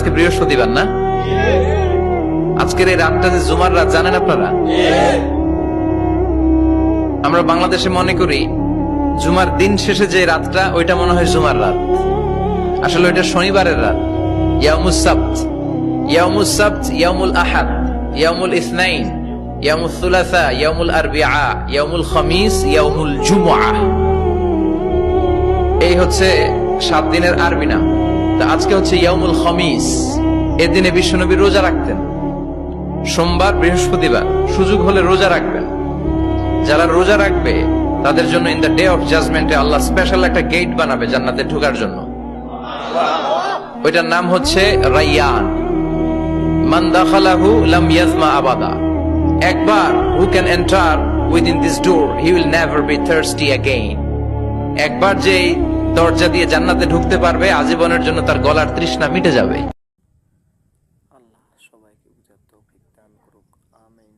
আজকে বৃহস্পতিবার না? আজকের এই রাতটা যে জুমার রাত জানেন আপনারা? আমরা বাংলাদেশে মনে করি জুমার দিন শেষে যে রাতটা ওইটা মনে হয় জুমার রাত, আসলে ওইটা শনিবারের রাত। ইয়াউমুস সাবত, ইয়াউমুস সাবত, ইয়াউমুল আহাদ, ইয়াউমুল ইসনাইন, ইয়াউমুল সুলাসা, ইয়াউমুল আরবিআ, ইয়াউমুল খামিস, ইয়াউমুল জুমআ। এই হচ্ছে 7 দিনের আরবি নাম। তা আজকে হচ্ছে ইয়াউমুল খামিস। এর দিনে বিশ্বনবী রোজা রাখতেন। সোমবার, বৃহস্পতিবার সুযোগ হলে রোজা রাখবেন। যারা রোজা রাখবে তাদের জন্য ইন দ্য ডে অফ জাজমেন্টে আল্লাহ স্পেশাল একটা গেট বানাবে জান্নাতে ঢোকার জন্য। ওইটার নাম হচ্ছে রাইয়ান। মান দাখালাহু লাম ইয়াজমা আবাদা। একবার who can enter within this door he will never be thirsty again. একবার যে দরজা দিয়ে জান্নাতে ঢুকতে পারবে আজীবনের জন্য তার গলার তৃষ্ণা মিটে যাবে। আল্লাহ সবাইকে বুঝার তৌফিক দান করুক, আমিন।